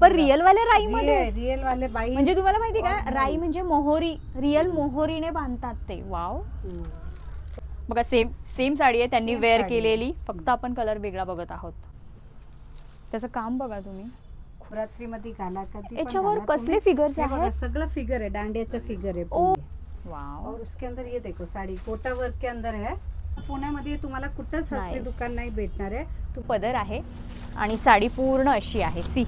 Proper real वाले राई मध्ये, रिअल वाले बाई म्हणजे तुम्हाला माहिती का राई म्हणजे मोहरी, रिअल मोहरीने बांधतात ते. वाव. बघा सेम सेम साडी आहे, त्यांनी वेअर केलेली, फक्त आपण कलर वेगळा बघत आहोत. त्याचं काम बघा तुम्ही, रात्री मध्ये घाला कधी. याच्यावर कसले फिगर्स आहेत? सगळं फिगर है, डांडियाचा फिगर है. ओ वाव. और उसके अंदर ये देखो साड़ी कोटा वर्क के अंदर है. पुण्यामध्ये तुम्हाला कुठंच सस्ते दुकान नाही भेटणार आहे. तू पदर आहे आणि साडी पूर्ण अशी आहे. सी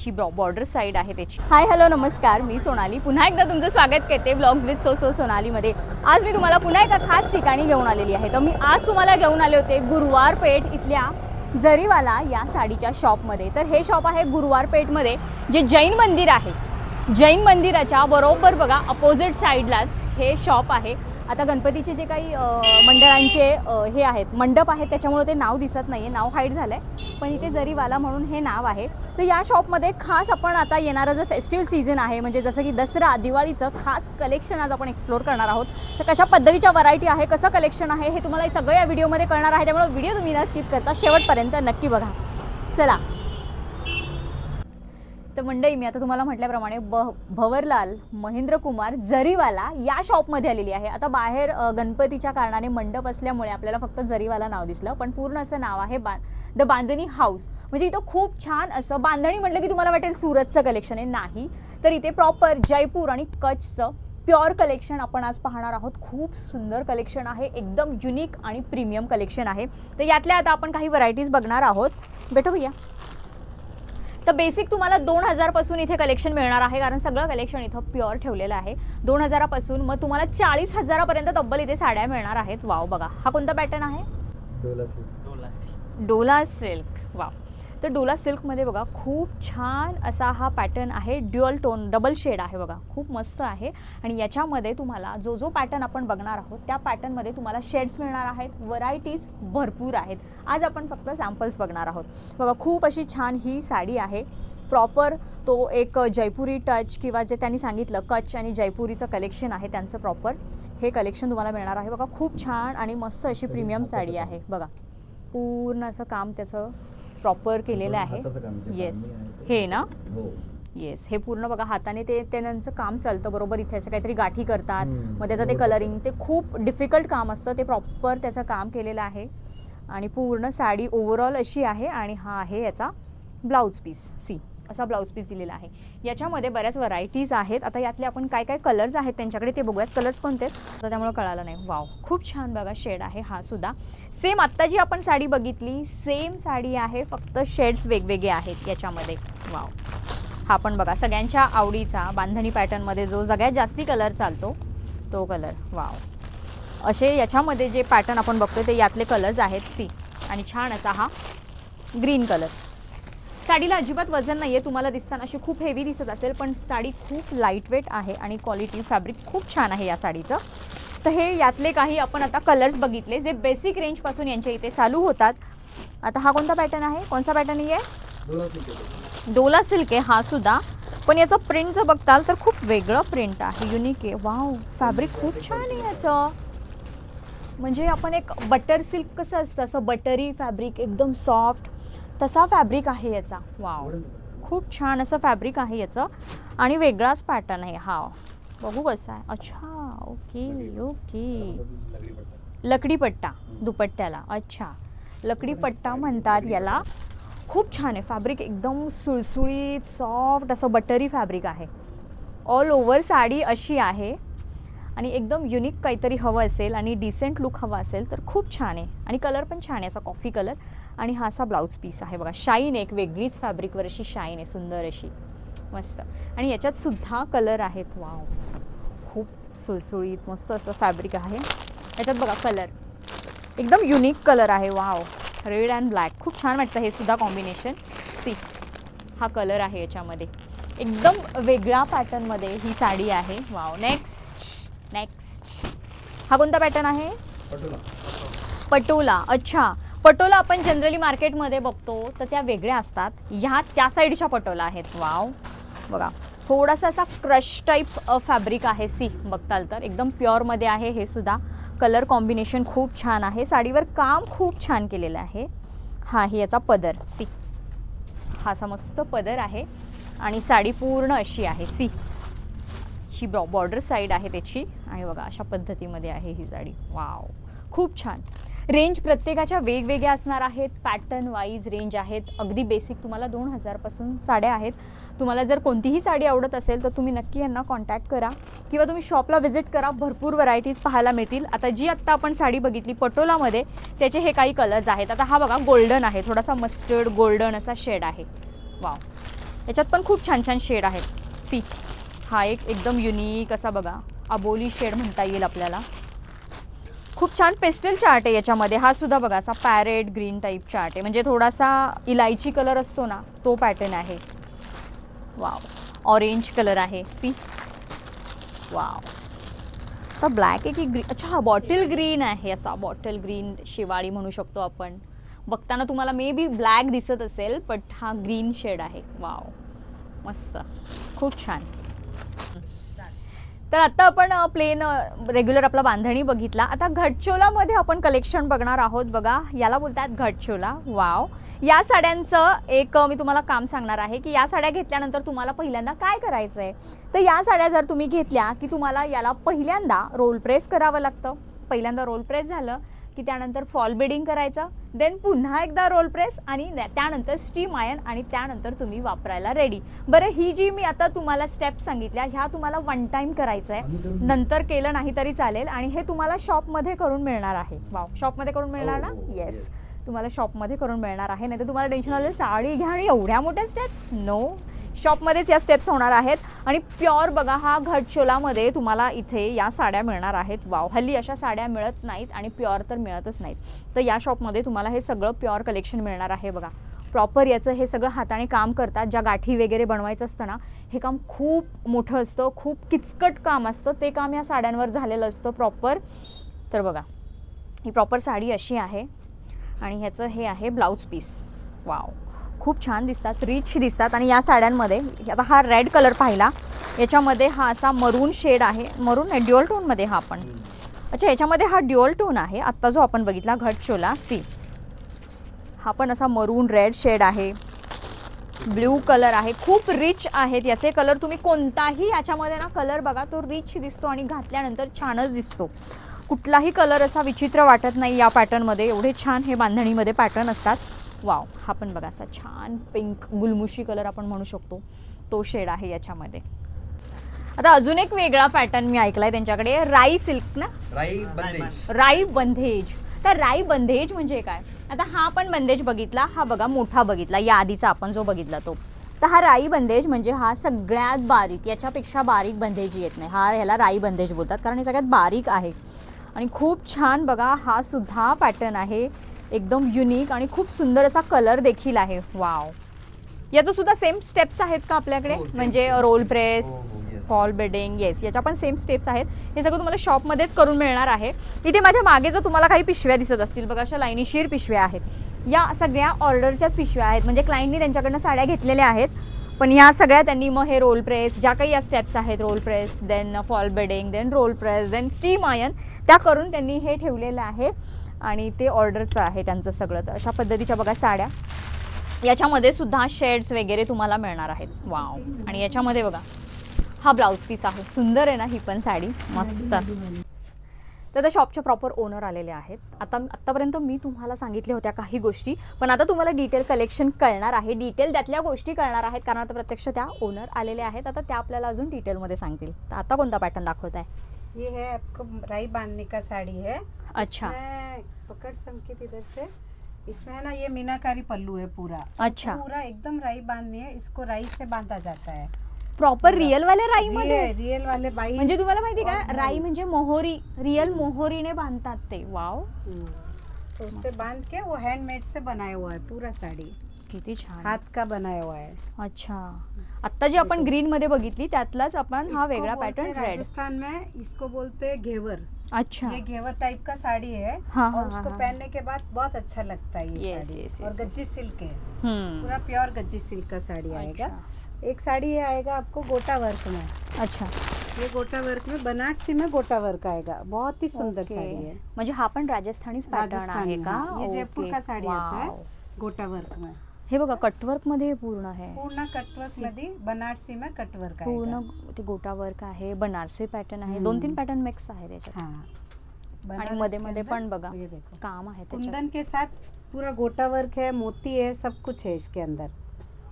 ही बॉर्डर साइड आहे त्याची. हाय हॅलो नमस्कार, मी सोनाली पुन्हा एकदा तुमचं स्वागत करते ब्लॉग्स विथ सो सोनालीमध्ये. आज मी तुम्हाला पुन्हा एका खास ठिकाणी घेऊन आलेली आहे. तर मी आज तुम्हाला घेऊन आले होते गुरुवार पेठ इथल्या जरीवाला या साडीच्या शॉपमध्ये. तर हे शॉप आहे गुरुवार पेठमध्ये, जे जैन मंदिर आहे. जैन मंदिराच्या बरोबर बघा अपोजिट साईडलाच हे शॉप आहे. आता गणपतीचे जे काही मंडळांचे हे आहेत मंडप आहेत त्याच्यामुळे ते नाव दिसत नाही आहे, नाव हाईड झालं आहे, पण इथे जरीवाला म्हणून हे नाव आहे. तर या शॉपमध्ये खास आपण आता येणारं जो फेस्टिवल सीझन आहे, म्हणजे जसं की दसरा दिवाळीचं खास कलेक्शन आज आपण एक्सप्लोर करणार आहोत. तर कशा पद्धतीच्या व्हरायटी आहे, कसं कलेक्शन आहे हे तुम्हाला सगळं या व्हिडिओमध्ये कळणार आहे. त्यामुळे व्हिडिओ तुम्ही ना स्किप करता शेवटपर्यंत नक्की बघा. चला तर मंडळी, मी आता तुम्हाला म्हटल्याप्रमाणे भवरलाल महेंद्र कुमार जरीवाला या शॉपमध्ये आलेली आहे. आता बाहेर गणपतीच्या कारणाने मंडप असल्यामुळे आपल्याला फक्त जरीवाला नाव दिसलं, पण पूर्ण असं नाव आहे द बांधणी हाऊस. म्हणजे इथं खूप छान असं, बांधणी म्हटलं की तुम्हाला वाटेल सुरतचं कलेक्शन आहे, नाही तर इथे प्रॉपर जयपूर आणि कच्छचं प्युअर कलेक्शन आपण आज पाहणार आहोत. खूप सुंदर कलेक्शन आहे, एकदम युनिक आणि प्रीमियम कलेक्शन आहे. तर यातल्या आता आपण काही व्हरायटीज बघणार आहोत. बेटो भैया, तर बेसिक तुम्हाला 2000 पासून इथे कलेक्शन मिळणार आहे, कारण सगळं कलेक्शन इथं प्युअर ठेवलेलं आहे. 2000 पासून मग तुम्हाला 40,000 पर्यंत तब्बल इथे साड्या मिळणार आहेत. वाव. बघा हा कोणता पॅटर्न आहे? डोला सिल्क. वाव. तर डोला सिल्कमध्ये बघा खूप छान असा हा पॅटर्न आहे. ड्युअल टोन डबल शेड आहे बघा, खूप मस्त आहे. आणि याच्यामध्ये तुम्हाला जो पॅटर्न आपण बघणार आहोत त्या पॅटर्नमध्ये तुम्हाला शेड्स मिळणार आहेत. व्हरायटीज भरपूर आहेत. आज आपण फक्त सॅम्पल्स बघणार आहोत. बघा खूप अशी छान ही साडी आहे. प्रॉपर तो एक जयपुरी टच किंवा जे त्यांनी सांगितलं कच्छ आणि जयपुरीचं कलेक्शन आहे त्यांचं प्रॉपर हे कलेक्शन तुम्हाला मिळणार आहे. बघा खूप छान आणि मस्त अशी प्रीमियम साडी आहे. बघा पूर्ण असं काम त्याचं प्रॉपर केलेलं आहे. येस हे ना, येस हे पूर्ण बघा हाताने ते त्यांचं काम चालतं बरोबर. इथे असं काहीतरी गाठी करतात, मग त्याचं ते कलरिंग, ते खूप डिफिकल्ट काम असतं, ते प्रॉपर त्याचं काम केलेलं आहे. आणि पूर्ण साडी ओव्हरऑल अशी आहे. आणि हा आहे याचा ब्लाऊज पीस. सी असा ब्लाऊज पीस दिलेला आहे. याच्यामध्ये बऱ्याच व्हरायटीज आहेत. आता यातले आपण काय काय कलर्स आहेत त्यांच्याकडे ते बघूयात. कलर्स कोणते तर त्यामुळे कळालं नाही. वाव खूप छान बघा शेड आहे हा सुद्धा. सेम आत्ता जी आपण साडी बघितली सेम साडी आहे, फक्त शेड्स वेगवेगळे आहेत याच्यामध्ये. वाव. हा पण बघा सगळ्यांच्या आवडीचा बांधणी पॅटर्नमध्ये जो सगळ्यात जास्ती कलर चालतो तो कलर. वाव. असे याच्यामध्ये जे पॅटर्न आपण बघतो ते यातले कलर्स आहेत. सी आणि छान असा हा ग्रीन कलर. साडीला अजिबात वजन नाही आहे, तुम्हाला दिसताना अशी खूप हेवी दिसत असेल, पण साडी खूप लाईटवेट आहे आणि क्वालिटी फॅब्रिक खूप छान आहे या साडीचं. तर हे यातले काही आपण आता कलर्स बघितले जे बेसिक रेंजपासून यांच्या इथे चालू होतात. आता हा कोणता पॅटर्न आहे? कोणता पॅटर्न आहे? डोला सिल्क आहे हा सुद्धा, पण याचं प्रिंट जर बघताल तर खूप वेगळं प्रिंट आहे, युनिक आहे. वाव फॅब्रिक खूप छान आहे याचं. म्हणजे आपण एक बटर सिल्क कसं असतं असं बटरी फॅब्रिक एकदम सॉफ्ट तसा फॅब्रिक आहे याचा. वाव खूप छान असं फॅब्रिक आहे याचं आणि वेगळाच पॅटर्न आहे हा. बघू कसं आहे. अच्छा ओके ओके. लकडी पट्टा दुपट्ट्याला. अच्छा लकडी पट्टा म्हणतात याला. खूप छान आहे फॅब्रिक, एकदम सुळसुळीत सॉफ्ट असं बटरी फॅब्रिक आहे. ऑल ओव्हर साडी अशी आहे आणि एकदम युनिक काहीतरी हवं असेल आणि डिसेंट लुक हवा असेल तर खूप छान आहे. आणि कलर पण छान आहे असा कॉफी कलर. आणि हा असा ब्लाऊज पीस आहे बघा. शाईन एक वेगळीच फॅब्रिकवर अशी शाईन आहे, सुंदर अशी मस्त. आणि याच्यात सुद्धा कलर आहेत. वाव खूप सुळसुळीत मस्त असं फॅब्रिक आहे. याच्यात बघा कलर एकदम युनिक कलर आहे. वाव रेड अँड ब्लॅक खूप छान वाटतं हे सुद्धा कॉम्बिनेशन. सी हा कलर आहे याच्यामध्ये एकदम वेगळ्या पॅटर्नमध्ये ही साडी आहे. वाव. नेक्स्ट नेक्स्ट हा कोणता पॅटर्न आहे? पटोला. अच्छा पटोला आपण जनरली मार्केटमध्ये बघतो तर त्या वेगळ्या असतात, ह्या त्या साईडच्या पटोला आहेत. वाव बघा थोडासा असा क्रश टाईप फॅब्रिक आहे. सी बघताल तर एकदम प्युअरमध्ये आहे हे सुद्धा. कलर कॉम्बिनेशन खूप छान आहे. साडीवर काम खूप छान केलेलं आहे. हा हे याचा पदर. सी हा असा मस्त पदर आहे आणि साडी पूर्ण अशी आहे. सी ही बॉर्डर साईड आहे त्याची आणि बघा अशा पद्धतीमध्ये आहे ही साडी. वाव, खूप छान. रेंज प्रत्येकाच्या वेगवेगळ्या असणार आहेत, पॅटर्न वाईज रेंज आहेत. अगदी बेसिक तुम्हाला 2000 पासून साड्या आहेत. तुम्हाला जर कोणतीही साडी आवडत असेल तर तुम्ही नक्की यांना कॉन्टॅक्ट करा किंवा तुम्ही शॉपला व्हिजिट करा. भरपूर व्हरायटीज पाहायला मिळतील. आत्ता आपण साडी बघितली पटोलामध्ये, त्याचे हे काही कलर्स आहेत. आता हा बघा गोल्डन आहे, थोडासा मस्टर्ड गोल्डन असा शेड आहे. वाव, याच्यात पण खूप छान छान शेड आहेत. सी हा एक एकदम युनिक असा बघा अबोली शेड म्हणता येईल आपल्याला. खूप छान पेस्टल चार्ट आहे याच्यामध्ये. हा सुद्धा बघा असा पॅरेट ग्रीन टाईप चार्ट आहे, म्हणजे थोडासा इलायची कलर असतो ना तो पॅटर्न आहे. वाव, ऑरेंज कलर आहे. सी वाव, तर ब्लॅक आहे की ग्रीन? अच्छा हा बॉटल ग्रीन आहे, असा बॉटल ग्रीन शिवाळी म्हणू शकतो आपण. बघताना तुम्हाला मे बी ब्लॅक दिसत असेल बट हा ग्रीन शेड आहे. वाव, मस्त, खूप छान. तर आता आपण प्लेन रेग्युलर आपला बांधणी बघितला. आता घटचोलामध्ये आपण कलेक्शन बघणार आहोत. बघा याला बोलतात घटचोला. वाव, या साड्यांचं एक मी तुम्हाला काम सांगणार आहे की या साड्या घेतल्यानंतर तुम्हाला पहिल्यांदा काय करायचं आहे. तर या साड्या जर तुम्ही घेतल्या की तुम्हाला याला पहिल्यांदा रोल प्रेस करावं लागतं. पहिल्यांदा रोल प्रेस झालं की त्यानंतर फॉल बेडिंग करायचं, देन पुन्हा एकदा रोल प्रेस आणि त्यानंतर स्टीम आयन आणि त्यानंतर तुम्ही वापरायला रेडी. बरं, ही जी मी आता तुम्हाला स्टेप सांगितल्या ह्या तुम्हाला वन टाइम करायचं आहे, नंतर केलं नाही तरी चालेल. आणि हे तुम्हाला शॉपमध्ये करून मिळणार आहे. वाव, शॉपमध्ये करून मिळणार ना? येस, तुम्हाला शॉपमध्ये करून मिळणार आहे. नाही तर तुम्हाला टेन्शन आलं साडी घ्या आणि एवढ्या मोठ्या स्टेप्स. नो, शॉपमध्येच या स्टेप्स होणार आहेत. आणि प्युअर बघा हा घटचोलामध्ये तुम्हाला इथे या साड्या मिळणार आहेत. वाव, हल्ली अशा साड्या मिळत नाहीत आणि प्युअर तर मिळतच नाहीत. तर या शॉपमध्ये तुम्हाला हे सगळं प्युअर कलेक्शन मिळणार आहे. बघा प्रॉपर याचं हे सगळं हाताने काम करतात. ज्या गाठी वगैरे बनवायचं असतं ना, हे काम खूप मोठं असतं, खूप किचकट काम असतं. ते काम या साड्यांवर झालेलं असतं प्रॉपर. तर बघा ही प्रॉपर साडी अशी आहे आणि ह्याचं हे आहे ब्लाऊज पीस. वाव, खूप छान दिसतात, रिच दिसतात. आणि या साड्यांमध्ये आता हा रेड कलर पाहिला, याच्यामध्ये हा असा मरून शेड आहे. मरून नाही, ड्युअल टोनमध्ये हा पण. अच्छा, याच्यामध्ये हा ड्युअल टोन आहे. आत्ता जो आपण बघितला घटचोला, सी हा पण असा मरून रेड शेड आहे. ब्ल्यू कलर आहे, खूप रिच आहेत याचे कलर. तुम्ही कोणताही याच्यामध्ये ना कलर बघा तो रिच दिसतो आणि घातल्यानंतर छानच दिसतो. कुठलाही कलर असा विचित्र वाटत नाही या पॅटर्नमध्ये. एवढे छान हे बांधणीमध्ये पॅटर्न असतात. वाव, हा पण बघा असा छान पिंक गुलमुशी कलर आपण म्हणू शकतो तो शेड आहे याच्यामध्ये. आता अजून एक वेगळा पॅटर्न मी ऐकलाय त्यांच्याकडे, राई सिल्क ना, राई बंधेज. तर राई बंधेज म्हणजे काय? आता हा आपण बंधेज बघितला, हा बघा मोठा बघितला, या आधीचा आपण जो बघितला तो. तर हा राई बंधेज म्हणजे हा सगळ्यात बारीक, याच्यापेक्षा बारीक बंधेज येत नाही. हा ह्याला राई बंधेज बोलतात कारण हे सगळ्यात बारीक आहे. आणि खूप छान बघा हा सुद्धा पॅटर्न आहे, एकदम युनिक आणि खूप सुंदर असा कलर देखील आहे. वाव, याचं सुद्धा सेम स्टेप्स आहेत का आपल्याकडे? म्हणजे roll press, fall beading. Yes, याच्या पण सेम स्टेप्स आहेत. हे सगळं तुम्हाला शॉपमध्येच करून मिळणार आहे. इथे माझ्या मागे जर तुम्हाला काही पिशव्या दिसत असतील बघा, अशा लाईनीशीर पिशव्या आहेत. या सगळ्या ऑर्डरच्याच पिशव्या आहेत, म्हणजे क्लायंटनी त्यांच्याकडनं साड्या घेतलेल्या आहेत. पण ह्या सगळ्या त्यांनी मग हे रोल प्रेस, ज्या काही या स्टेप्स आहेत, roll press, then fall beading, then roll press, then steam iron, त्या करून त्यांनी हे ठेवलेलं आहे आणि ते ऑर्डरचं आहे त्यांचं सगळं. तर अशा पद्धतीच्या बघा साड्या, याच्यामध्ये सुद्धा शेड्स वगैरे तुम्हाला मिळणार आहेत. वाव, आणि याच्यामध्ये बघा हा ब्लाऊज पीस आहे, सुंदर आहे ना ही पण साडी, मस्त. तर शॉपचे प्रॉपर ओनर आलेले आहेत. आत्तापर्यंत मी तुम्हाला सांगितल्या होत्या काही गोष्टी, पण आता तुम्हाला डिटेल कलेक्शन कळणार आहे, डिटेल त्यातल्या गोष्टी कळणार आहेत कारण आता प्रत्यक्ष त्या ओनर आलेले आहेत. आता त्या आपल्याला अजून डिटेलमध्ये सांगतील. तर आता कोणता पॅटर्न दाखवत आहे? ये है आपको राई बांधने का साड़ी है. अच्छा, पकड़ संकेत इधर से. इसमें है ना ये मीनाकारी पल्लू है पूरा. अच्छा, पूरा एकदम राई बांधनी है. इसको राई से बांधा जाता है. प्रॉपर रियल वाले राई मध्ये, रियल वाले बाई. म्हणजे तुम्हाला माहिती का राई म्हणजे मोहरी, रियल मोहरीने बांधतात ते. वाव, तो उससे बांध के वो हैंडमेड से बनाया हुआ है पूरा साड़ी. किती छान, हाथ का बनाया हुआ है. अच्छा, आता जी आपण ग्रीन मध्ये बघितली त्यातलाच आपण हा वेगळा पॅटर्न रेड. राजस्थान में इसको बोलते हैं घेवर. अच्छा, ये घेवर टाइप का साड़ी है. हाँ, और उसको पहनने के बाद बहुत अच्छा लगता है ये Yes, साड़ी. yes, और yes, गज्जी सिल्क है, पूरा प्योर गज्जी सिल्क का साड़ी आएगा. एक साड़ी ये आएगा आपको गोटा वर्क में. अच्छा, ये गोटा वर्क में बनारसी में गोटा वर्क आएगा. बहुत ही सुंदर साड़ी है. म्हणजे हा पण राजस्थानीच पॅटर्न आहे का? ये जयपुर का साड़ी आता है गोटा वर्क में. हे बघा कटवर्क मध्ये हे पूर्ण आहे, पूर्ण कटवर्क मध्ये बनारसी में कटवर्क पूर्ण ते गोटा वर्क आहे, बनारसी पॅटर्न आहे, 2-3 पॅटर्न मिक्स आहे त्याच्यात. हाँ आणि मध्ये मध्ये पण बघा ये देखो काम आहे त्याच्यात. कुंदन के साथ पूरा गोटा वर्क है, मोती है, सब कुछ है इसके अंदर.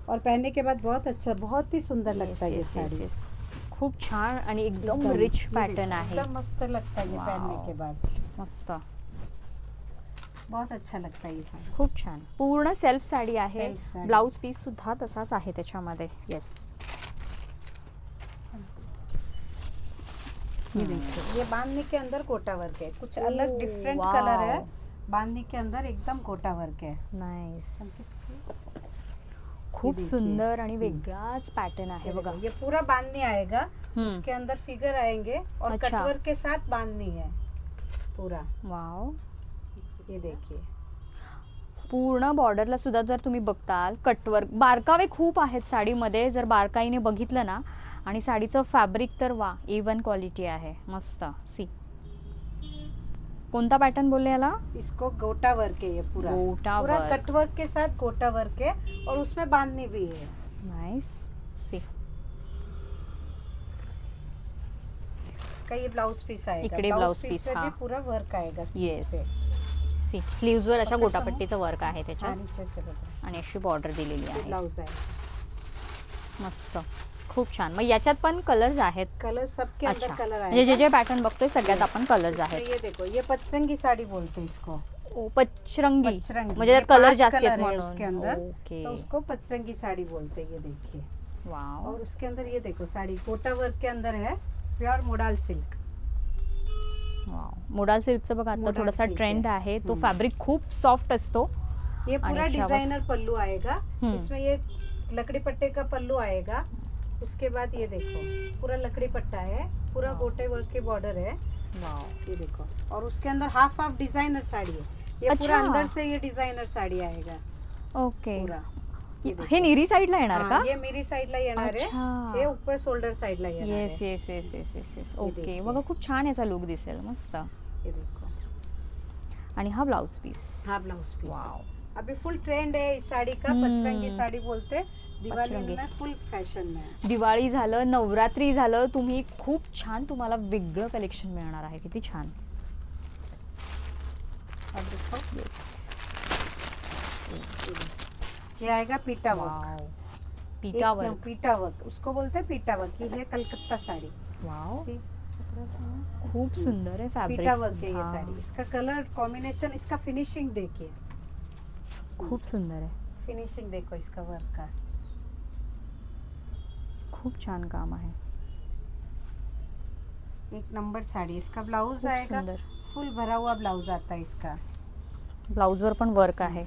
और पहनने के बाद बहुत अच्छा, बहुत ही सुंदर लगता है ये Yes, yes, साड़ी. yes. खूप छान आणि एकदम एकदम, रिच ये पॅटर्न देखो, आहे. एकदम मस्त लगता है ये पहनने Wow. के बाद. मस्त, बहुत अच्छा लगता है ये साड़ी. खूप छान. पूर्ण सेल्फ साडी आहे. Self साडी. ब्लाउज पीस सुद्धा तसाच आहे त्याच्यामध्ये. येस, ये देखिए, ये बांधनी के अंदर गोटा वर्क है, कुछ अलग Oh, डिफरेंट wow. कलर है. बांधनी के अंदर एकदम गोटा वर्क है. नाइस. खूप देखिए. सुंदर आणि वेगळाच पॅटर्न आहे बघा. ये पूरा बांधनी आएगा, उसके अंदर फिगर आएंगे और अच्छा. कटवर्क के साथ बांधनी है पूरा. वाव. ये देखिए, पूर्ण बॉर्डरला सुद्धा जर तुम्ही बघताल कटवर्क, बारकावे खूप आहेत साडीमध्ये. जर बारकाईने बघितलं ना, आणि साडीचं फॅब्रिक तर वा A1 क्वालिटी आहे. मस्त. सी, कोणता पॅटर्न बोलले याला? इसको गोटा वर्क है, ये पूरा गोटा पूरा वर्क. कटवर्क के साथ गोटा वर्क है और उसमें बांधनी भी है. नाइस. सी, इसका ये ब्लाउज पीस आएगा. इकडे blouse piece, पे भी हाँ. पूरा वर्क आएगा sleeves येस. पे. सी, स्लीव्स वर अशा पकड़ गोटापट्टीचं वर्क आहे हाँ, त्याच्यात नीचे से बता. आणि अशी बॉर्डर दिलेली ये आहे. ब्लाउज आहे. मस्त, खूप छान. मग याच्यात पण कलर्स आहेत. कलर सबके अच्छा, अंदर कलर म्हणजे जे आएगा. जे पॅटर्न बघतोय सगळ्यात आपण कलर्स इसमें आहेत. ये देखो, ये पचरंगी साड़ी बोलते हैं इसको. ओ, पचरंगी. पचरंगी, म्हणजे ये त्यात कलर 5 जास्त कलर आहेत है म्हणून. उसके अंदर, ओके. तो उसको पचरंगी साड़ी बोलते हैं. ये देखिए, वाव. और उसके अंदर ये देखो साड़ी गोटा वर्क के अंदर है, pure modal silk. Wow. Modal सिल्कचं बघा आता मोडाल थोडासा सिल्क ट्रेंड आहे. आहे. तो फॅब्रिक खूप सॉफ्ट असतो. ये पूरा अच्छा, डिजाइनर पल्लू आएगा. हम्म. इसमें ये लकड़ी पट्टे का पल्लू आएगा. उसके बाद ये देखो पूरा लकड़ी पट्टा है, पूरा गोटे वर्क के बॉर्डर है. वाव. ये देखो, और उसके अंदर हाफ हाफ डिजाइनर साड़ी है. ये पूरा अच्छा. अंदर से ये डिजाइनर साड़ी आएगा ओके. पूरा. ये देखो. हे निरी साईडला येणार हाँ, का? ये मेरी साइडला येणार आहे. अच्छा. हे ऊपर शोल्डर साइडला येणार येस आहे. Yes yes yes yes yes. हे ओके. देखिए. बघा खूप छान याचा लुक दिसेल. मस्त. ये देखो, आणि हा ब्लाउज पीस. हा ब्लाउज पीस. वाव. अभी फुल ट्रेंड है इस साड़ी का. हम्म. पचरंगी साड़ी बोलते हैं. दिवाली पचरंगी. में फुल फैशन में है. दिवाळी झालं, नवरात्री झालं, तुम्ही खूप छान, तुम्हाला वेगळं कलेक्शन मिळणार आहे. किती छान. अब देखो, येस. ये आएगा पीटा वर्क. वाव. एक पीटा नंबर वर्क. पीटा वर्क, उसको बोलते हैं पीटा वर्क. ये है कलकत्ता साड़ी. वाव. See? खूप सुंदर आहे फॅब्रिक. पीटा वर्क है ये साड़ी. इसका कलर कॉम्बिनेशन, इसका फिनिशिंग देखिए, खूप सुंदर आहे. फिनिशिंग देखो इसका वर्क का. खूप छान काम आहे. एक नंबर साड़ी. इसका ब्लाउज खूप आएगा, सुंदर. फुल भरा हुआ ब्लाउज आता है इसका. ब्लाउज वर पण वर्क आहे.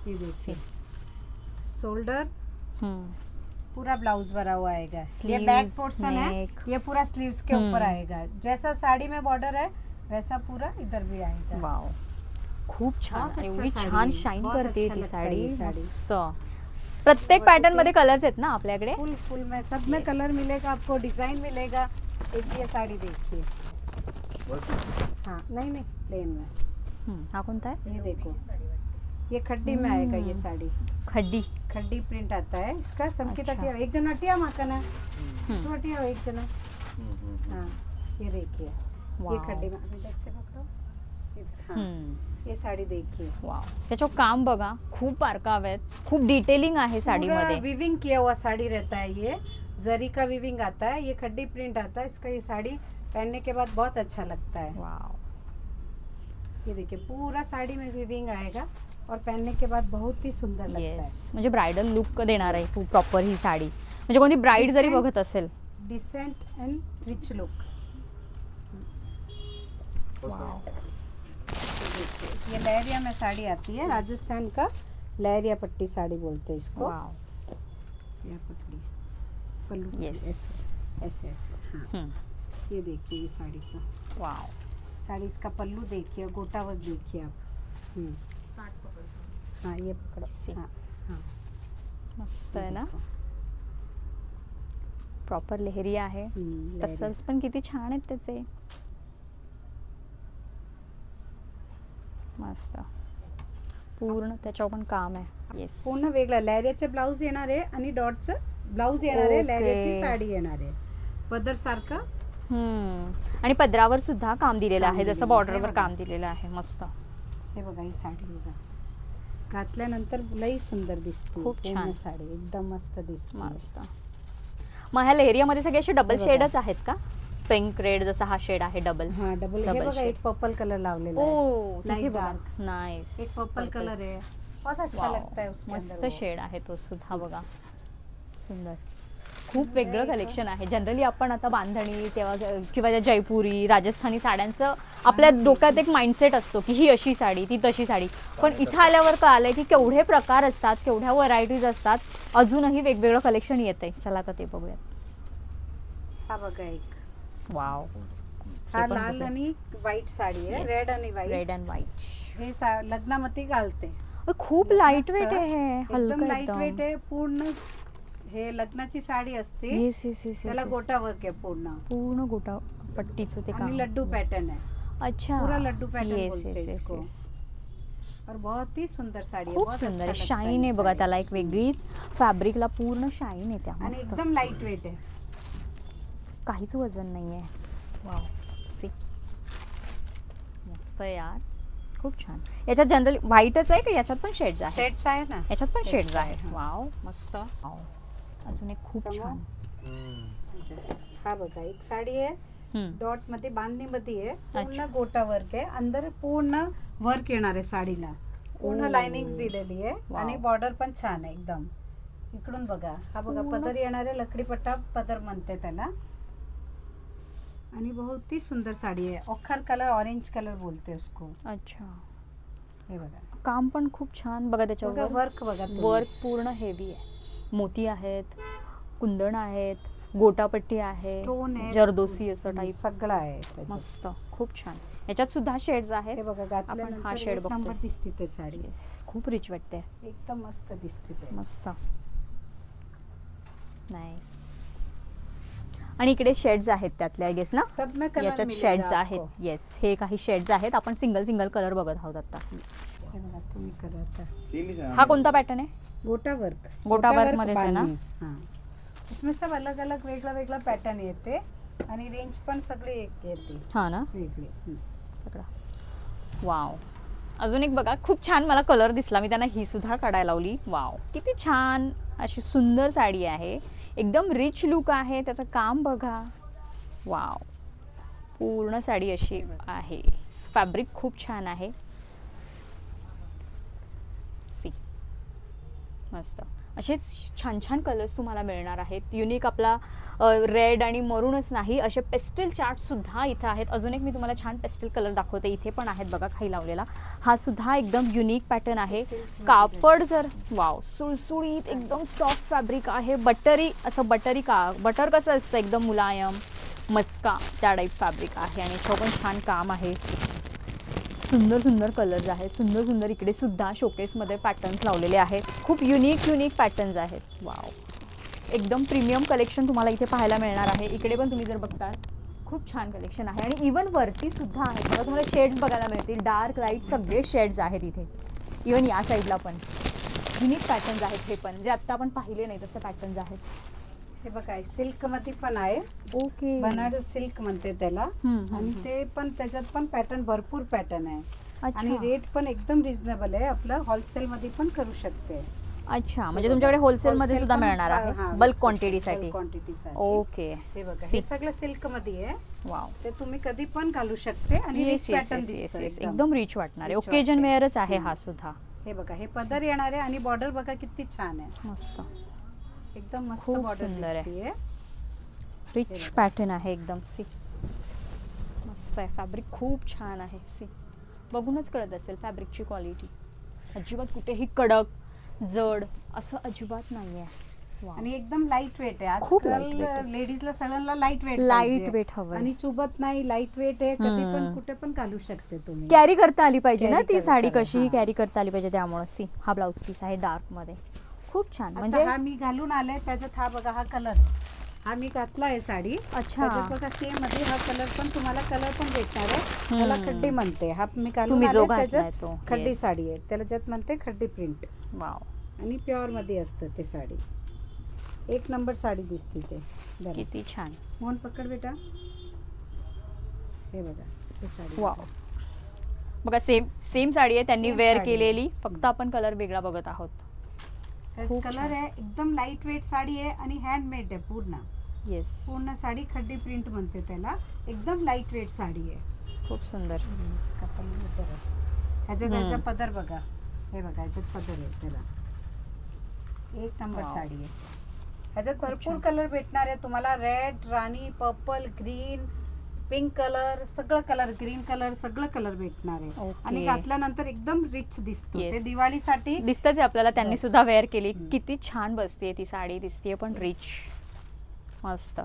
ये देखिए, शोल्डर हम्म. पूरा ब्लाउज भरा हुआ आएगा. ये Sleeves, बैक पोर्शन है, neck. ये पूरा स्लीव्स के ऊपर हम्म. आएगा. जैसा साड़ी में बॉर्डर है वैसा पूरा इधर भी आएगा. वाव. खूप छान. बहुत आणि अच्छा एवढी साडी छान आहे. शाईन बहुत करते अच्छा ती लगता है साडी. ये साडी. मस्त. प्रत्येक पॅटर्न मध्ये कलर्स आहेत ना आपल्याकडे? फुल फुल में सब में Yes. कलर मिलेगा आपको, डिजाइन मिलेगा. एक ये साड़ी देखिए. हाँ, नहीं नहीं, प्लेन में. हा कोणता आहे? ये देखो, ये खड्डी में आएगा ये साड़ी. खड्डी. खड्डी प्रिंट आता है इसका. समकी अच्छा. तकिया एक जना हटिया माकना. तो हटिया एक जना. हाँ, ये देखिए, ये वाव. खड्डी में. अभी इधर से पकड़ो. इधर, हाँ, हम्म. ये साड़ी देखिए. वाव. त्याच्यावर काम बघा, खूप बारकावे आहेत, खूप डिटेलिंग आहे साडीमध्ये. विविंग किया हुआ साड़ी रहता है. ये जरी का विविंग आता है. ये खड्डी प्रिंट आता है इसका. ये साड़ी पहनने के बाद बहुत अच्छा लगता है. वाव. ये देखिए, पूरा साड़ी में विविंग आएगा और पहनने के बाद बहुत ही सुंदर लगता है. येस. म्हणजे ब्रायडल लुक देणार आहे प्रॉपर ही साडी. म्हणजे कोणी ब्राईड जरी Decent. बघत असेल. Decent and rich look. Wow. ये लहरिया में साड़ी आती है, राजस्थान का लहरिया पट्टी साड़ी बोलते हैं इसको. वाव. ये पट्टी पल्लू की, Yes. ऐसे ऐसे ऐसे. हाँ, हम्म. ये देखिए ये साड़ी का. वाव. साड़ी इसका पल्लू देखिए, गोटा वर्क देखिए आप. हाँ, ये पकड़ो. See. हाँ, हाँ, मस्त ये आहे ना? देखो. प्रॉपर लेहरी आहे. लहरिया. टसल्स पण किती छान आहेत त्याचे. मस्त. पूर्ण त्याच्यावर पण काम आहे. येस, पूर्ण वेगळं लॅरियाचे ब्लाऊज येणार आहे आणि डॉटचं ब्लाऊज येणार आहे. ओके. लॅरियाची साडी येणार आहे पदर सारखं. आणि पदरावर सुद्धा काम दिलेलं काम आहे, जसं दिलेलं आहे. बॉर्डरवर बघा. काम दिलेलं आहे. मस्त, हे बघा ही साडी बघा, घातल्यानंतर लई सुंदर दिसते. खूप पूर्ण छान. साडी एकदम मस्त दिसते. मस्त. मग ह्या लेहरियामध्ये सगळे असे डबल हे बघा. शेडच आहेत का? पिंक रेड जसा हा शेड आहे डबल. हा डबल. हे Double बघा shade. एक पर्पल कलर लावलेला आहे. ओ Light dark. नाइस. एक पर्पल कलर है, बहुत अच्छा लगता है उसके मस्त अंदर वो. शेड आहे तो सुद्धा बघा, सुंदर. खूप वेगळं कलेक्शन आहे. जनरली आपण आता बांधणी तेव्हा किंवा त्या जयपुरी राजस्थानी साड्यांचं आपल्या डोक्यात एक माइंडसेट असतो की ही अशी साडी ती तशी साडी, पण इथं आल्यावर कळालंय की केवढे प्रकार असतात, केवढ्या व्हरायटीज असतात, अजूनही वेगवेगळं कलेक्शन येतंय. चला आता ते बघूयात. हा बघा एक, वाव, हा लाल आणि व्हाईट साडी आहे. रेड आणि व्हाईट. Red and white. हे लग्नामध्ये घालते. खूप लाईट वेट आहे, एकदम हलकं लाईट वेट आहे. पूर्ण हे लग्नाची साडी असते. Yes yes yes. त्याला गोटा वर्क आहे पूर्ण. पूर्ण गोटा पट्टीचं ते काम. आणि लड्डू पैटर्न है. अच्छा, पूरा लड्डू पैटर्न येस बोलते येस हैं येस इसको. येस. और बहुत ही सुंदर साड़ी है. खूप बहुत सुंदर अच्छा आहे. लगता शाईन ये आहे बघा, साड़ी. त्याला एक वेगळीच फॅब्रिकला पूर्ण शाईन येते. आणि मस्त, एकदम लाईट वेट आहे. काहीच वजन नाहीये. वाव, सी मस्त यार, खूप छान. याच्यात जनरली व्हाईटच आहे का याच्यात पण शेड्स आहेत? सेट्स आहे ना. याच्यात पण Shades शेड्स आहे, आहेत. हा. वाव, मस्त. वाव, अजून एक खूप समोर. छान. हा बघा एक साडी आहे. हम्म. डॉट मध्ये बांधणी मध्ये आहे. अच्छा. पूर्ण गोटा वर्क आहे. अंदर पूर्ण वर्क येणार आहे साडीला. पूर्ण ओ. लाइनिंग्स दिलेली आहे. वाव. आणि बॉर्डर पण छान आहे एकदम. इकडून बघा, हा बघा पूर्ण. पदर येणार आहे. लकडीपट्टा पदर म्हणते त्याला. आणि बहुत ही सुंदर साडी आहे. ऑखर कलर, ऑरेंज कलर बोलते उसको. अच्छा, हे बघा, काम पण खूप छान बघा बघा त्याच्यावर. वर्क बघा तुम्ही. वर्क पूर्ण हेवी आहे. मोती आहेत, कुंदन आहेत, गोटापट्टी आहे, Stone आहे. जरदोसी असं टाईप. सगळं आहे त्याच्यात. मस्त, खूप छान. याच्यात सुद्धा शेड्स आहेत. हे बघा आपण हा घातल्यानंतर शेड एक नंबर बघतोय. दिसते ते साडी. येस, खूप रिच वाटते. एकदम मस्त दिसते ते. मस्त, नाईस. आणि इकडे शेड्स आहेत त्यातले आय गेस ना. सब में कलर याच्यात मिलेगा शेड्स आपको. आहेत. येस, हे काही शेड्स आहेत. आपण सिंगल सिंगल कलर बघत आहोत आता. हे बघा तुम्ही कलर. हा कोणता पॅटर्न आहे? गोटा वर्क. गोटा वर्क मध्येच आहे ना? बांधणी. हां. इसमें सब अलग अलग वेगळा वेगळा पॅटर्न येते. आणि रेंज पण सगळी एक येते हा ना, वेगळी. सगळा. वाव, अजून एक बघा, खूप छान मला कलर दिसला. मी त्यांना ही सुद्धा काढायला लावली. वाव, किती छान अशी सुंदर साडी आहे. एकदम रिच लुक आहे. त्याचं काम बघा. वाव, पूर्ण साडी अशी आहे. फॅब्रिक खूप छान आहे. सी, मस्त. असेच छान छान कलर्स तुम्हाला मिळणार आहेत. युनिक आपला रेड आणि मरूनच नाही, असे पेस्टल चार्ट सुद्धा इथे आहेत. अजून एक मी तुम्हाला छान पेस्टल कलर दाखवते. इथे पण आहेत बघा खाली लावलेला. हा सुद्धा एकदम युनिक पॅटर्न आहे. कापड जर वाव, सुळसुळीत एकदम सॉफ्ट फॅब्रिक आहे. बटरी असं बटरी का बटर कसं असतं एकदम मुलायम मस्का त्या टाईप फॅब्रिक आहे. आणि इथं पण छान काम आहे. सुंदर सुंदर कलर्स आहेत. सुंदर सुंदर इकडे सुद्धा शोकेसमध्ये पॅटर्न्स लावलेले आहेत. खूप युनिक युनिक पॅटर्न्स आहेत. वाव, एकदम प्रीमियम कलेक्शन तुम्हाला इथे पाहायला मिळणार आहे. इकडे पण तुम्ही जर बघताल खूप छान कलेक्शन आहे. आणि इवन वरती सुद्धा आहे बघा, तुम्हाला शेड्स बघायला मिळतील. डार्क लाईट सगळे शेड्स आहेत इथे. इवन या साईडला पण युनिक पॅटर्न्स आहेत. हे पण जे आत्ता आपण पाहिले नाही तसे पॅटर्न्स आहेत. हे बघा सिल्क मध्ये पण आहे. ओके, बनारस सिल्क म्हणते त्याला. आणि ते पण त्याच्यात पण पॅटर्न भरपूर पॅटर्न आहे. आणि रेट पण एकदम रिझनेबल आहे. आपलं होलसेल मध्ये पण करू शकते. अच्छा, म्हणजे तुमच्याकडे होलसेल मध्ये सुद्धा मिळणार आहे बल्क क्वांटिटीसाठी. क्वांटिटीसाठी. ओके, हे बघा हे सगळं सिल्क मध्ये आहे. वाव, ते तुम्ही कधी पण घालू शकते. आणि रिच पॅटर्न दिसतं एकदम रिच वाटणार आहे. Rich ओकेजन वाटते. वेअरच आहे हा सुद्धा. हे बघा हे पदर येणार आहे. आणि बॉर्डर बघा किती छान आहे. मस्त, एकदम मस्त खूप बॉर्डर सुंदर आहे. दिसते. रिच पॅटर्न आहे एकदम. सी, मस्त आहे. फॅब्रिक खूप छान आहे. सी, बघूनच कळत असेल फॅब्रिकची क्वालिटी. अजिबात कुठेही कडक जड असं अजिबात नाहीये. आणि एकदम लाईट वेट आहे. खूप आजकाल light weight आहे. लेडीजला सगळ्यांना लाईट वेट लाईट वेट हवं. आणि चुबत नाही. लाईट वेट आहे. कधी पण कुठे पण घालू शकते तुम्ही. कॅरी करता आली पाहिजे ना Carry ती करता साडी, आली, कशीही हा. कॅरी करता आली पाहिजे. त्यामुळे सी, हा ब्लाउज पीस आहे डार्क मध्ये. खूप छान. आता म्हणजे हा मी घालून आले त्याच्यात हा बघा हा कलर आहे. हा मी घातला आहे साडी. अच्छा. त्याच्यात बघा सेम मध्ये हा कलर पण तुम्हाला कलर पण भेटणार आहे. त्याला खड्डी म्हणते. हा मी घालून तुम्ही जो आले, घातलाय त्याच्यात तो. खड्डी Yes. साडी आहे, त्याला ज्यात म्हणते खड्डी प्रिंट. वाव. आणि प्युअर मध्ये असतं ते साडी. एक नंबर साडी दिसते ते. बरं. किती छान. मोहन पकड बेटा. हे बघा हे साडी. वाव. बघा सेम सेम साडी आहे, त्यांनी Same वेअर साडी. केलेली, फक्त आपण कलर वेगळा बघत आहोत. खूप कलर आहे, एकदम लाईट वेट साडी आहे आणि हँडमेड आहे पूर्ण. येस. पूर्ण साडी खड्डी प्रिंट म्हणते त्याला. एकदम लाईट वेट साडी आहे. खूप सुंदर. ह्याचा पदर बघा. हे बघा ह्याच्यात पदर आहे त्याला. एक नंबर Wow. साडी आहे. ह्याच्यात भरपूर कलर भेटणार आहे तुम्हाला. रेड, राणी, पर्पल, ग्रीन, पिंक कलर, सगळं कलर, ग्रीन कलर, सगळं कलर भेटणार आहे. Okay. आणि घातल्यानंतर एकदम रिच दिसतो. Yes. ते दिवाळीसाठी दिसतच आहे आपल्याला, त्यांनी Yes. सुद्धा वेअर केली. किती छान बसते ती साडी, दिसते पण रिच. मस्त.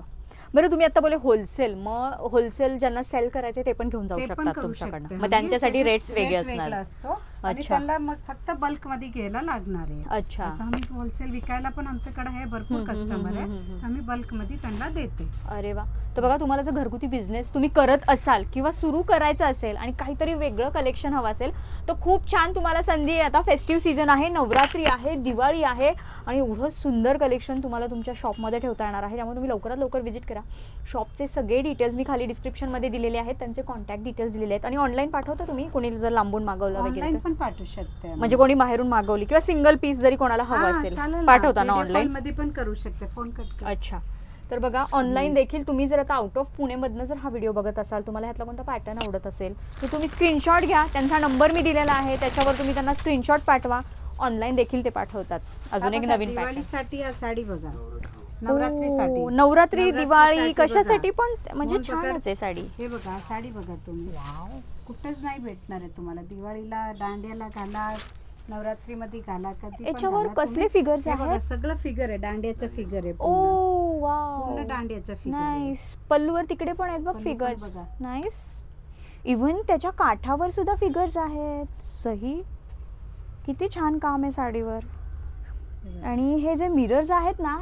बरं, तुम्ही आता बोले होलसेल, मग होलसेल ज्यांना सेल करायचे ते पण घेऊन जाऊ ते पण शकतात करू तुमच्याकडनं. शकते. मग त्यांच्यासाठी त्याच्यात रेट्स वेगळे rate असणार. वेगळा असतो. आणि अच्छा. त्यांना मग फक्त बल्क मध्ये घ्यायला लागणार आहे. अच्छा. असं आम्ही होलसेल विकायला पण आमच्याकडे आहे, भरपूर कस्टमर आहे. आम्ही बल्क मध्ये त्यांना देते. अरे वा. तर बघा, तुम्हाला जर घरगुती बिझनेस तुम्ही करत असाल किंवा सुरू करायचं असेल आणि काहीतरी वेगळं कलेक्शन हवं असेल, तर खूप छान तुम्हाला संधी आहे. आता फेस्टिव्ह सीझन आहे, नवरात्री आहे, दिवाळी आहे आणि एवढं सुंदर कलेक्शन तुम्हाला तुमच्या शॉपमध्ये ठेवता येणार आहे. त्यामुळे तुम्ही लवकरात लवकर व्हिजिट करा. शॉपचे सगळे डिटेल्स मी खाली डिस्क्रिप्शनमध्ये दिलेले आहेत, त्यांचे कॉन्टॅक्ट डिटेल्स दिलेले आहेत. आणि ऑनलाईन पाठवता तुम्ही, कोणी जर लांबून मागवलं वगैरे ऑनलाईन तर? पण पाठवू शकते. म्हणजे कोणी बाहेरून मागवली किंवा सिंगल पीस जरी कोणाला हवं असेल पाठवता ना ऑनलाईन? मध्ये पण करू शकते. Phone cut. अच्छा. तर बघा, ऑनलाईन देखील तुम्ही जर आता आउट ऑफ पुणेमधनं जर हा व्हिडिओ बघत असाल, तुम्हाला ह्यातला कोणता पॅटर्न आवडत असेल तर तुम्ही स्क्रीनशॉट घ्या. त्यांचा नंबर मी दिलेला आहे, त्याच्यावर तुम्ही त्यांना स्क्रीनशॉट पाठवा. ऑनलाईन देखील ते पाठवतात. अजून एक नवीन पॅटर्न. दिवाळीसाठी हा साडी बघा. नवरात्रीसाठी. नवरात्री, दिवाळी नवरात्रीसाठी कशासाठी पण म्हणजे म्हणून छानच आहे साडी. हे बघा साडी बघा तुम्ही. कुठेच नाही भेटणार आहे तुम्हाला. दिवाळीला, दांड्याला घाला, नवरात्रीमध्ये घाला, कधी पण याच्यावर घाला कसले तुम्ही. फिगर्स हे बघा, आहेत? सगळं फिगर आहे. दांड्याचं फिगर आहे ओ पूर्ण. वाव. पूर्ण दांड्याचं फिगर आहे. नाईस. पल्लूवर तिकडे पण आहेत बघ पल्लू पण फिगर्स. बघा. नाईस. इव्हन त्याच्या काठावर सुद्धा फिगर्स आहेत. सही. किती छान काम आहे साडीवर. आणि हे जे मिरर्स आहेत ना,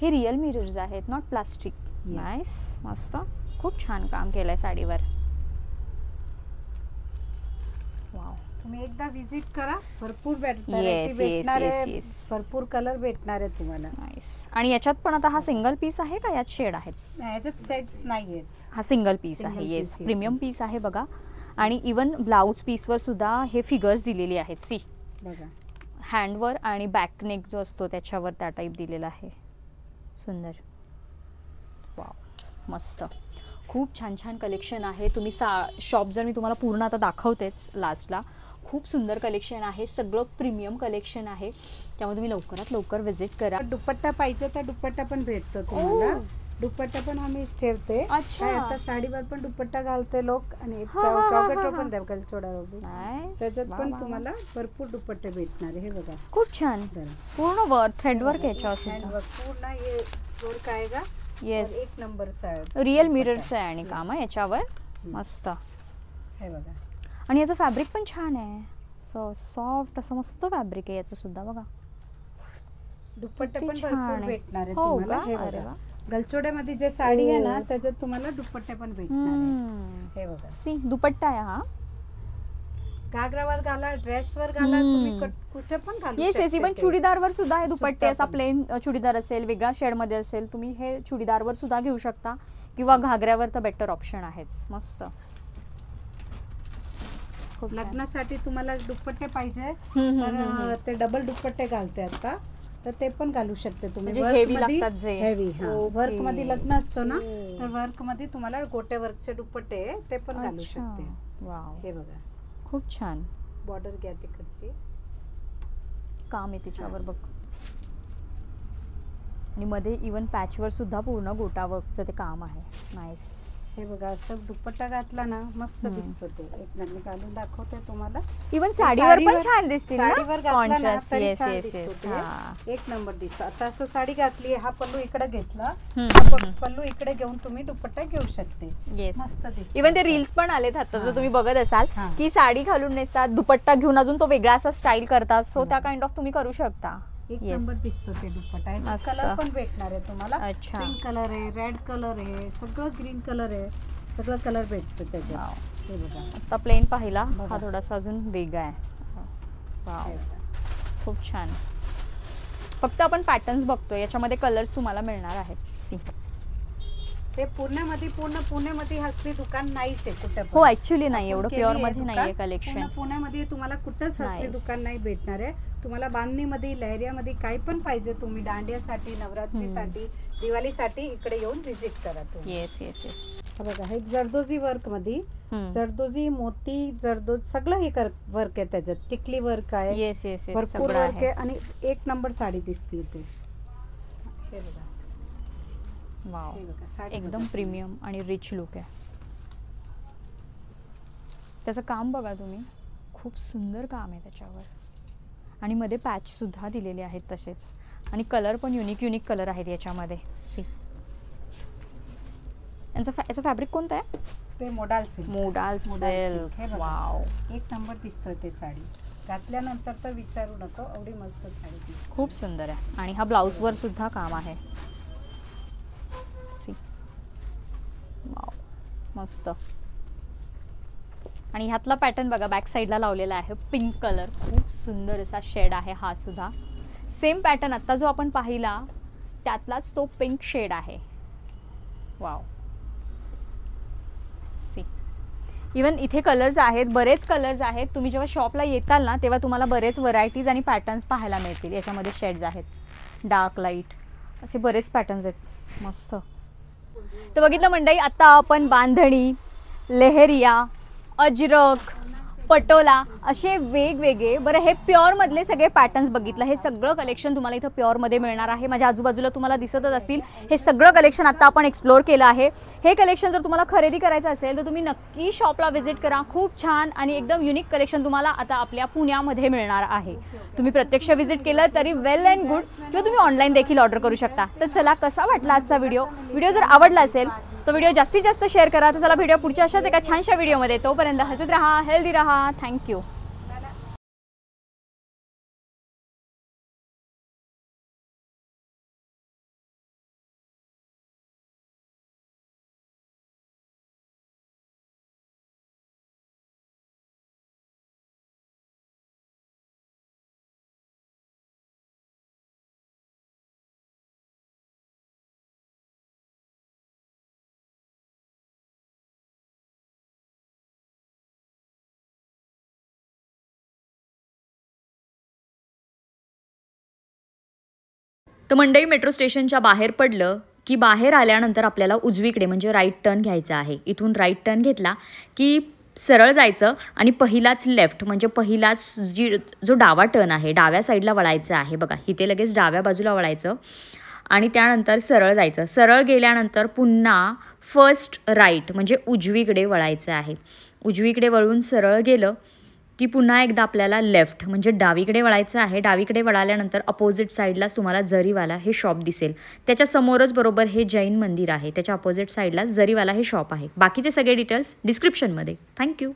हे रिअल मिरर्स आहेत, नॉट प्लास्टिक. नाईस. मस्त. खूप छान काम केलंय साडीवर. वाव. तुम्ही एकदा विजिट करा. भरपूर Yes, भेटणार yes, आहे. yes. भरपूर कलर भेटणार आहे तुम्हाला. नाईस. आणि याच्यात पण आता हा सिंगल पीस आहे का यात शेड आहेत? ह्याच्यात सेट्स नाहीयेत. हा सिंगल पीस Single आहे. piece येस, आहे. प्रीमियम पीस आहे बघा. आणि इवन ब्लाउज पीसवर सुद्धा हे फिगर्स दिलेली आहेत. सी, बघा. हँडवर आणि बॅक नेक जो असतो त्याच्यावर त्या टाईप दिलेला आहे. सुंदर. वाव. मस्त. खूप छान छान कलेक्शन आहे. तुम्ही शॉप जर मी तुम्हाला पूर्ण आता दाखवतेच लास्टला. खूप सुंदर कलेक्शन आहे, सगळं प्रीमियम कलेक्शन आहे. त्यामुळे तुम्ही लवकरात लवकर व्हिजिट करा. दुपट्टा पाहिजे तर दुपट्टा पण भेटतो तुम्हाला. दुपट्टा पण आम्ही ठेवते. अच्छा. काय आता साडीवर पण दुपट्टा घालते लोक. आणि हा, हा, हा, चॉकलेट हा. पण द्याल छोडा. Nice. त्याच्यात वा, पण वा, वा. तुम्हाला भरपूर दुपट्टे भेटणार आहे. हे बघा. खूप छान. जरा. पूर्ण वर्क, थ्रेड वर्क याच्यावर Hand सुद्धा. work पूर्ण हे वर्क आहे का? येस. और एक नंबर साइड रिअल मिररचं आहे आणि Yes. काम आहे याच्यावर. मस्त. हे बघा. आणि याचं फॅब्रिक पण छान आहे. सॉफ्ट असं मस्त फॅब्रिक आहे याचं सुद्धा बघा. दुपट्टे किती पण छान भरपूर आहे. भेटणार आहे हो तुम्हाला. का? हे अरे बघा. वा. गलचोड्यामध्ये जे साडी आहे ना, त्याच्यात तुम्हाला दुपट्टे पण भेटणार आहे. हे बघा. सी, दुपट्टा आहे हा. घागरावर घाला, ड्रेसवर घाला, तुम्ही कुठे पण घालू येस येस. शकते इवन ते. चुडीदारवर सुद्धा हे दुपट्टे, सुद्धा असा पण. प्लेन चुडीदार असेल, वेगळ्या शेडमध्ये असेल, तुम्ही हे चुडीदारवर सुद्धा घेऊ शकता किंवा घागऱ्यावर तर बेटर ऑप्शन आहेच. मस्त. खूप छान. लग्नासाठी तुम्हाला दुपट्टे पाहिजे हम्म, तर ते डबल दुपट्टे घालते आता, तर ते पण घालू शकते तुम्ही. म्हणजे वर्क heavy मध्ये- लागतात जे. heavy, हा. Okay. वर्क मध्ये लग्न असतं ना, Oh. तर वर्क मध्ये तुम्हाला गोटे वर्कचे दुपट्टे आहे, ते पण घालू अच्छा. शकते. वाव. हे बघा. खूप छान बॉर्डर घ्या तिकडची. काम आहे तिच्यावर बघ. आणि मध्ये इवन पॅचवर सुद्धा पूर्ण गोटा वर्कचं ते काम आहे. नाईस. हे बघा, असं दुपट्टा घातला ना मस्त दिसतो ते. एक नवीन घालून दाखवते तुम्हाला. इवन साडीवर पण छान दिसतील ना. साडीवर घातला ना Contrast. तरी Yes, छान yes, दिसतो yes. ते. हा. एक नंबर दिसतो. आता असं साडी घातली, हा पल्लू इकडे घेतला, पल्लू इकडे घेऊन तुम्ही दुपट्टा घेऊ शकते. येस. मस्त दिसतो. इवन ते असं. रील्स पण आलेत आता, जर हा. तुम्ही बघत असाल हा. की साडी घालून नेसतात, दुपट्टा घेऊन अजून तो वेगळा असा स्टाईल करतात. सो त्या काइंड ऑफ तुम्ही करू शकता. एक Yes. नंबर दिसतो ते दुपट्टा. याचा मस्त. कलर पण भेटणार आहे तुम्हाला. अच्छा. पिंक कलर आहे, रेड कलर आहे, सगळं ग्रीन कलर आहे, सगळं कलर भेटतो त्याच्यात. वाव. हे बघा. आता प्लेन पाहिला, बघा. हा थोडासा अजून वेगळा आहे. वाव, हे बघा. खूप छान. फक्त आपण पॅटर्न्स बघतोय, याच्यामध्ये कलर्स तुम्हाला मिळणार आहेत. सी, ते पुण्यामध्ये हसली दुकान नाहीच आहे कुठं पण. हो ऍक्च्युली नाही, एवढं केली प्युअर आहे मध्ये दुकान. नाहीये कलेक्शन. पुण्यामध्ये तुम्हाला कुठंच हसली Nice. दुकान नाही भेटणार आहे. तुम्हाला बांधणीमध्ये, लहरियामध्ये काही पण पाहिजे तुम्ही दांडियासाठी, नवरात्रीसाठी, दिवाळीसाठी इकडे येऊन व्हिजिट करा तुम्ही. Yes yes yes. हा बघा, हे जरदोजी वर्क मध्ये जरदोजी, मोती, जरदोज सगळं हे वर्क आहे त्याच्यात. टिकली वर्क आहे, येस येस येस, भरपूर सगळं वर्क आहे. आहे आणि एक नंबर साडी दिसते ते. हे बघा, वाव, हे बघा, साडी एकदम बघा. प्रीमियम आणि रिच लुक आहे. त्याचं काम बघा तुम्ही, खूप सुंदर काम आहे त्याच्यावर. आणि मध्ये पॅच सुद्धा दिलेले आहेत तसेच. आणि कलर पण युनिक कलर आहेत याच्यामध्ये. सी, याचं फॅब्रिक कोणतं आहे? ते मोडाल सिल्क. Modal silk. हे बघा. वाव, एक नंबर दिसतोय ते साडी. घातल्यानंतर तर विचारू नको, एवढी मस्त साडी दिसते. खूप सुंदर आहे. आणि हा ब्लाउजवर सुद्धा काम आहे. सी, वाव, मस्त. आणि ह्यातला पॅटर्न बघा, बॅक साईडला लावलेला आहे, पिंक कलर. खूप सुंदर असा शेड आहे हा सुद्धा. सेम पॅटर्न आता जो आपण पाहिला त्यातलाच तो पिंक शेड आहे. Wow, see. इवन इथे कलर्स आहेत, बरेच कलर्स आहेत. तुम्ही जेव्हा शॉपला येताल ना, तेव्हा तुम्हाला बरेच व्हरायटीज आणि पॅटर्न्स पाहायला मिळतील. याच्यामध्ये शेड्स आहेत, डार्क, लाईट, असे बरेच पॅटर्न्स आहेत. मस्त. तर बघितलं मंडळी, आता आपण बांधणी, लेहरिया, अजरक, पटोला असे वेगवेगळे, बरं हे प्युअरमधले सगळे पॅटर्न्स बघितलं. हे सगळं कलेक्शन तुम्हाला इथं प्युअरमध्ये मिळणार आहे. माझ्या आजूबाजूला तुम्हाला दिसतच असतील. हे सगळं कलेक्शन आता आपण एक्सप्लोअर केलं आहे. हे कलेक्शन जर तुम्हाला खरेदी करायचं असेल तर तुम्ही नक्की शॉपला व्हिजिट करा. खूप छान आणि एकदम युनिक कलेक्शन तुम्हाला आता आपल्या पुण्यामध्ये मिळणार आहे. तुम्ही प्रत्यक्ष व्हिजिट केलं तरी वेल अँड गुड, किंवा तुम्ही ऑनलाईन देखील ऑर्डर करू शकता. तर चला, कसा वाटला आजचा व्हिडिओ जर आवडला असेल तो व्हिडिओ जास्तीत जास्त शेअर करा. तर चला, भेटूया पुढच्या अशाच एका छानशा व्हिडिओमध्ये. तोपर्यंत हसत राहा, हेल्दी राहा. थँक्यू. तर मंडई मेट्रो स्टेशनच्या बाहेर पडलं की बाहेर आल्यानंतर आपल्याला उजवीकडे म्हणजे राईट टर्न घ्यायचा आहे. इथून राईट टर्न घेतला की सरळ जायचं आणि पहिलाच लेफ्ट म्हणजे पहिलाच जो डावा टर्न आहे, डाव्या साईडला वळायचं आहे. बघा, इथे लगेच डाव्या बाजूला वळायचं आणि त्यानंतर सरळ जायचं. सरळ गेल्यानंतर पुन्हा फर्स्ट राईट म्हणजे उजवीकडे वळायचं आहे. उजवीकडे वळून सरळ गेलं की पुन्हा एकदा आपल्याला लेफ्ट म्हणजे डावीकडे वळायचं आहे. डावीकडे वळाल्यानंतर अपोजिट साईडलाच तुम्हाला जरीवाला हे शॉप दिसेल. त्याच्या समोरच बरोबर हे जैन मंदिर आहे. त्याच्या अपोजिट साईडला जरीवाला हे शॉप आहे. बाकीचे सगळे डिटेल्स डिस्क्रिप्शनमध्ये. थँक्यू.